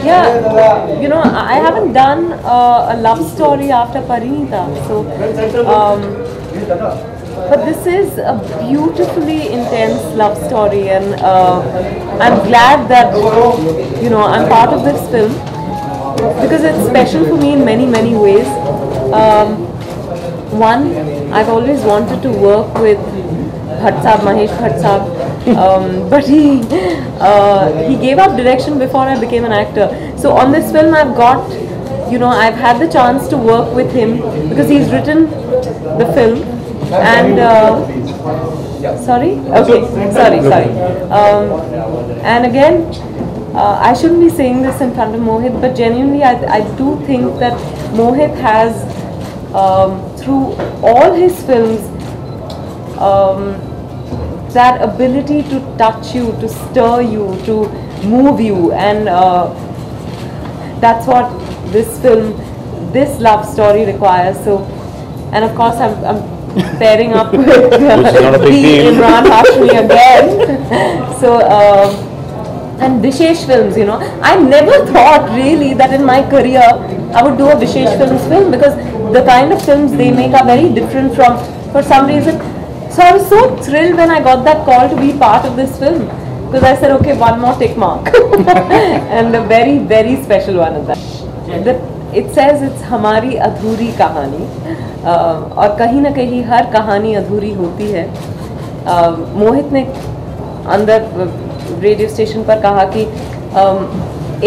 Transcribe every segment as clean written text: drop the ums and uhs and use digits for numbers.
Yeah, you know, I haven't done a love story after Parinita, so but this is a beautifully intense love story, and I'm glad that, you know, I'm part of this film because it's special for me in many ways. One, I've always wanted to work with Bhatt Saab, Mahesh Bhatt Saab, but he gave up direction before I became an actor. So on this film I've got, you know, I've had the chance to work with him because he's written the film. And sorry, and again, I shouldn't be saying this in front of Mohit, but genuinely I do think that Mohit has, through all his films, that ability to touch you, to stir you, to move you, and that's what this film, this love story requires. So, and of course I'm pairing up with Imran Hashmi again. So, and Vishesh Films, you know, I never thought really that in my career I would do a Vishesh Films film, because the kind of films they make are very different from, for some reason. So I was so thrilled when I got that call to be part of this film, because I said, okay, one more tick mark, and a very special one at that. It says it's हमारी अधूरी कहानी, और कहीं ना कहीं हर कहानी अधूरी होती है. मोहित ने अंदर रेडियो स्टेशन पर कहा कि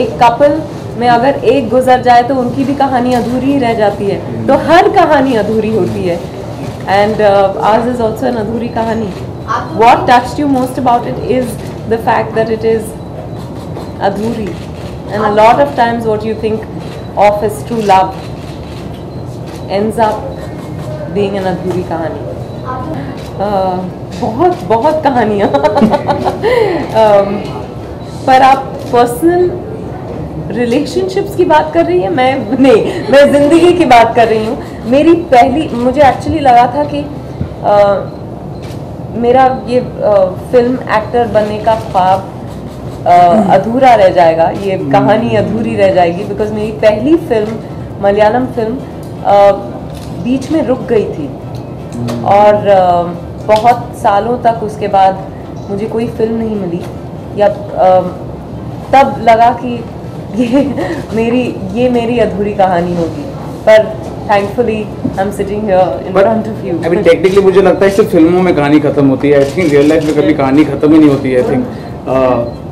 एक कपल में अगर एक गुजर जाए तो उनकी भी कहानी अधूरी ही रह जाती है, तो हर कहानी अधूरी होती है. And ours is also an अधूरी कहानी. What touched you most about it is the fact that it is अधूरी, and a lot of times what you think of as true love ends up being an अधूरी कहानी. बहुत कहानियाँ. पर आप personal relationships की बात कर रही हैं, मैं ज़िंदगी की बात कर रही हूँ. मेरी पहली, मुझे एक्चुअली लगा था कि मेरा ये फिल्म एक्टर बनने का ख्वाब अधूरा रह जाएगा, ये कहानी अधूरी रह जाएगी, बिकॉज मेरी पहली फिल्म, मलयालम फिल्म, बीच में रुक गई थी, और बहुत सालों तक उसके बाद मुझे कोई फिल्म नहीं मिली, या तब लगा कि ये मेरी अधूरी कहानी होगी. पर thankfully I'm sitting here in front of you. I mean technically मुझे लगता है सिर्फ फिल्मों में कहानी खत्म होती है. I think real life में कभी कहानी खत्म ही नहीं होती है. I think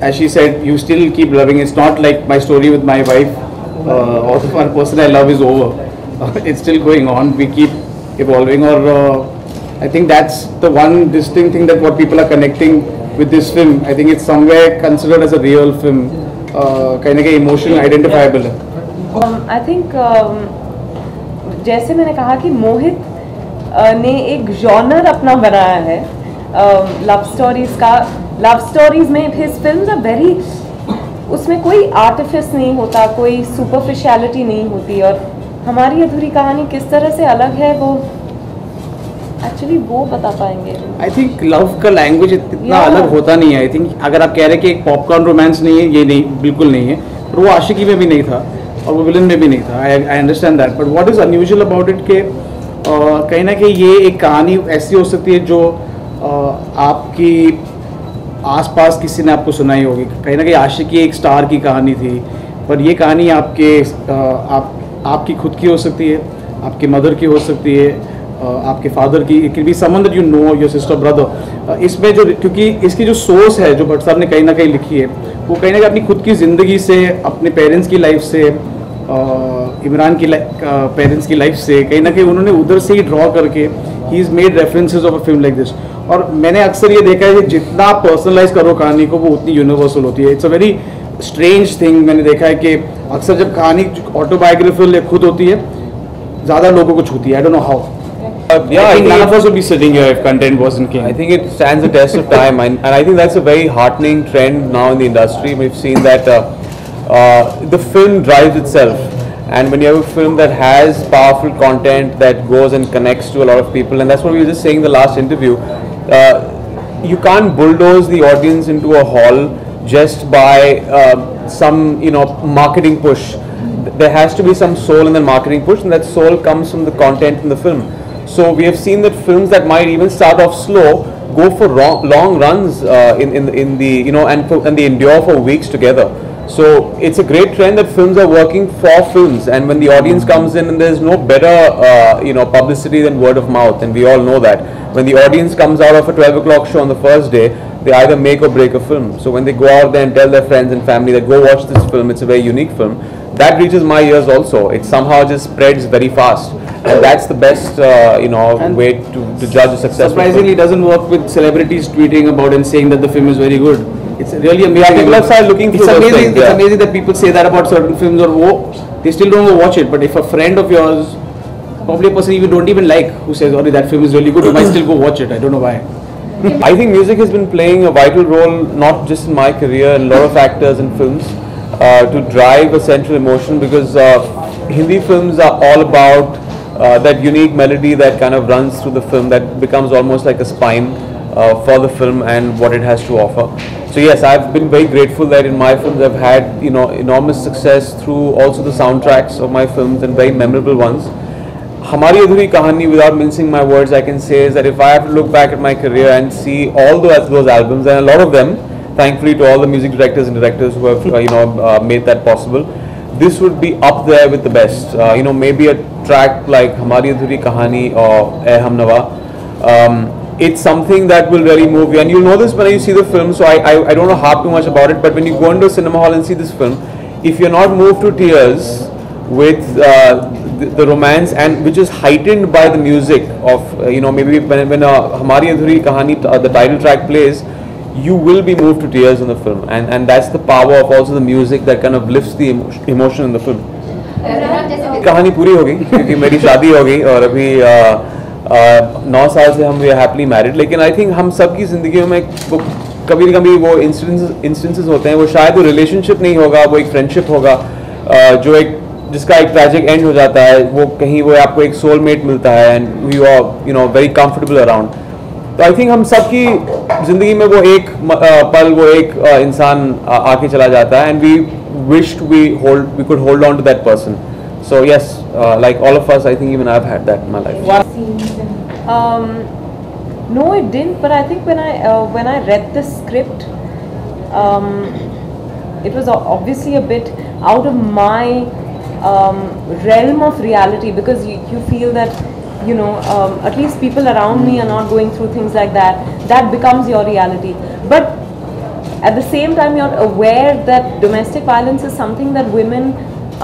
as she said, you still keep loving. It's not like my story with my wife or the one person I love is over. It's still going on. We keep evolving. Or I think that's the one distinct thing that what people are connecting with this film. I think it's somewhere considered as a real film. कहीं ना कहीं emotional identifiable है. I think जैसे मैंने कहा कि मोहित ने एक जॉनर अपना बनाया है लव स्टोरीज का. लव स्टोरीज में हिज फिल्म्स आर वेरी, उसमें कोई आर्टिफिस नहीं होता, कोई सुपरफिशियलिटी नहीं होती. और हमारी अधूरी कहानी किस तरह से अलग है, वो एक्चुअली वो बता पाएंगे. आई थिंक लव का लैंग्वेज इतना अलग होता नहीं है. आई थिंक अगर आप कह रहे हैं कि एक पॉपकॉर्न रोमांस नहीं है, ये नहीं, बिल्कुल नहीं है. पर वो आशिकी में भी नहीं था और वो विलन में भी नहीं था. I understand that. But what is unusual about it के कहीं ना कहीं ये एक कहानी ऐसी हो सकती है जो आपकी आसपास किसी ने आपको सुनाई होगी. कहीं ना कहीं आशिकी एक स्टार की कहानी थी, पर ये कहानी आपकी खुद की हो सकती है, आपकी मदर की हो सकती है, आपके फादर की, it can be someone that you know, your sister, brother. इसमें जो, क्योंकि इसकी जो सोर्स है जो भट्ट साहब ने कहीं ना कहीं लिखी है, वो कहीं ना कहीं अपनी खुद की ज़िंदगी से, अपने पेरेंट्स की लाइफ से, इमरान की पेरेंट्स की लाइफ से, कहीं ना कहीं उन्होंने उधर से ही ड्रॉ करके he is made references of a film like this. और मैंने अक्सर ये देखा है कि जितना आप पर्सनलाइज करो कहानी को, वो उतनी यूनिवर्सल होती है. It's a very strange thing. मैंने देखा है कि अक्सर जब कहानी ऑटोबायोग्राफिकल खुद होती है, ज़्यादा लोगों को छूती है. I don't know how. Yeah, I think none of us would be sitting here if content wasn't king. I think it stands the test of time, and I think that's a very heartening trend now in the industry. We've seen that the film drives itself, and when you have a film that has powerful content that goes and connects to a lot of people, and that's what we were just saying in the last interview. you can't bulldoze the audience into a hall just by some marketing push. There has to be some soul in the marketing push, and that soul comes from the content in the film. So we have seen that films that might even start off slow go for long runs in the and they endure for weeks together. So it's a great trend that films are working for films, and when the audience comes in, and there's no better publicity than word of mouth, and we all know that when the audience comes out of a 12 o'clock show on the first day, they either make or break a film. So when they go out there and tell their friends and family that go watch this film, it's a very unique film, that reaches my ears also. It somehow just spreads very fast, and that's the best way to judge a successful surprisingly film. doesn't work with celebrities tweeting about and saying that the film is very good. It's really amazing. Yeah, people have started looking through it's those amazing. things, It's yeah. amazing that people say that about certain films, or they still don't go watch it. But if a friend of yours, probably a person you don't even like, who says, "Oh, that film is really good," you might still go watch it. I don't know why. I think music has been playing a vital role, not just in my career, and a lot of actors in films, to drive a central emotion, because Hindi films are all about that unique melody that kind of runs through the film, that becomes almost like a spine for the film and what it has to offer. So yes, I've been very grateful that in my films I've had enormous success through also the soundtracks of my films, and very memorable ones. Hamari Adhuri Kahani, without mincing my words, I can say is that if I have to look back at my career and see all those albums, and a lot of them, thankfully to all the music directors and directors who have made that possible, this would be up there with the best. Maybe a track like Hamari Adhuri Kahani or Eh Hum Nawa. It's something that will really move you, and you'll know this when you see the film, so I don't want to harp too much about it, but when you go into a cinema hall and see this film, if you're not moved to tears with the romance, and which is heightened by the music of maybe when Hamari Adhuri Kahani, the title track plays, you will be moved to tears in the film, and that's the power of also the music that kind of lifts the emotion in the film. कहानी पूरी हो गई क्योंकि मेरी शादी हो गई, और अभी 9 साल से हम वी आर हैप्पीली मैरिड, लेकिन आई थिंक हम सब की ज़िंदगियों में कभी कभी वो इंस्टेंसेस होते हैं, वो शायद वो रिलेशनशिप नहीं होगा, वो एक फ्रेंडशिप होगा, जो एक जिसका एक ट्रैजिक एंड हो जाता है, वो कहीं वो आपको एक सोलमेट मिलता है, and you are very comfortable around. तो आई थिंक हम सब की ज़िंदगी में वो एक पल, वो एक इंसान आके चला जाता है, and we wished we could hold on to that person. So yes, like all of us, I think even I've had that in my life. No, it didn't. But I think when I read the script, it was obviously a bit out of my realm of reality, because you feel that at least people around me are not going through things like that. That becomes your reality. But at the same time, you're aware that domestic violence is something that women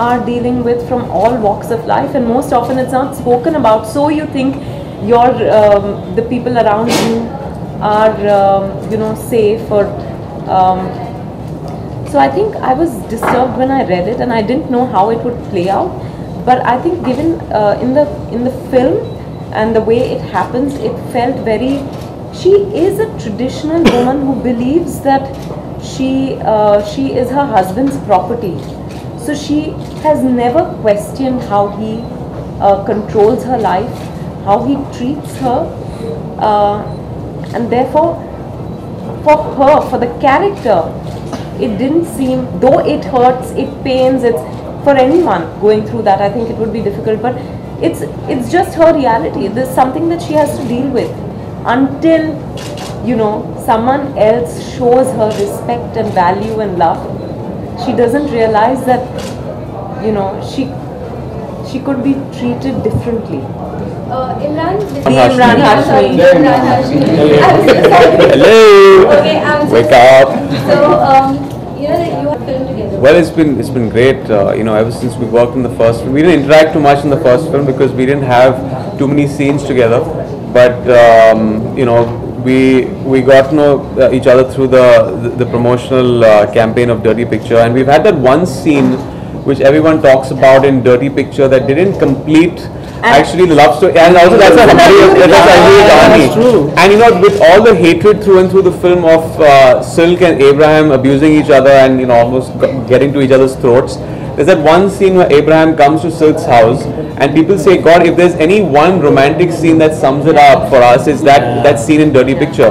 are dealing with from all walks of life, and most often it's not spoken about. So you think the people around you are safe, or so I think I was disturbed when I read it, and I didn't know how it would play out. But I think given in the film and the way it happens, it felt very. She is a traditional woman who believes that she is her husband's property. So she has never questioned how he controls her life, how he treats her, and therefore for her, for the character, it didn't seem, though it hurts, it pains, it's for anyone going through that, I think it would be difficult, but it's just her reality. There's something that she has to deal with until someone else shows her respect and value and love. She doesn't realize that she could be treated differently. Imran Hashmi. Imran Hashmi. Hello. Okay, I'm so Wake up. So, you have filmed together. Well, it's been great. Ever since we worked in the first film, we didn't interact too much in the first film because we didn't have too many scenes together. But we got to know each other through the promotional campaign of Dirty Picture, and we've had that one scene which everyone talks about in Dirty Picture that didn't complete actually the love story, and also that's That's true. And with all the hatred through and through the film of Silk and Abraham abusing each other and almost getting to each other's throats, there's that one scene where Abraham comes to Silk's house, and people say, God, if there's any one romantic scene that sums it up for us, it's that scene in Dirty Picture.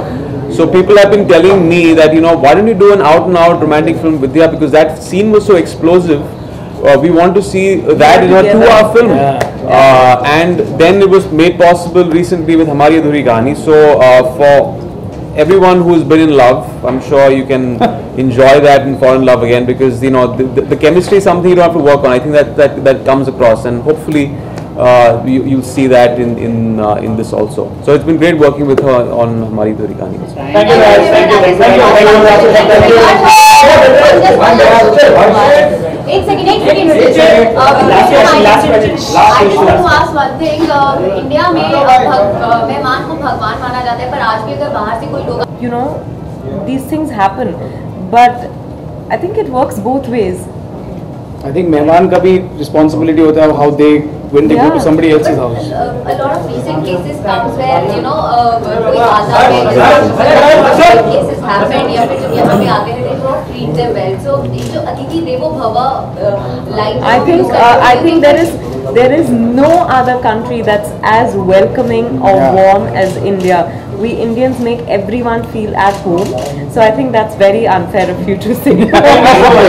So people have been telling me that, you know, why don't you do an out and out romantic film with Vidya, because that scene was so explosive. We want to see that in a 2-hour film. And then it was made possible recently with Hamari Adhuri Kahani. So for everyone who's been in love, I'm sure you can enjoy that and fall in love again, because, you know, the chemistry is something you don't have to work on. I think that comes across, and hopefully you'll see that in this also. So it's been great working with her on Hamari Adhuri Kahani. Thank you guys. Thank you. Thank you. एक second Last question. I just want to ask one thing. India में मेहमान को भगवान माना जाता है, पर आज भी अगर बाहर से कोई लोग, You know, these things happen, but I think it works both ways. I think मेहमान का भी responsibility होता है how they when they go to somebody else's house. a lot of recent cases comes where, you know, कोई आता है, cases happen या फिर जब यहाँ पे आते हैं, they don't treat them well. So जो अतिथि देवो भव line, I think there is no other country that's as welcoming or warm as India. We Indians make everyone feel at home. So I think that's very unfair of you to say.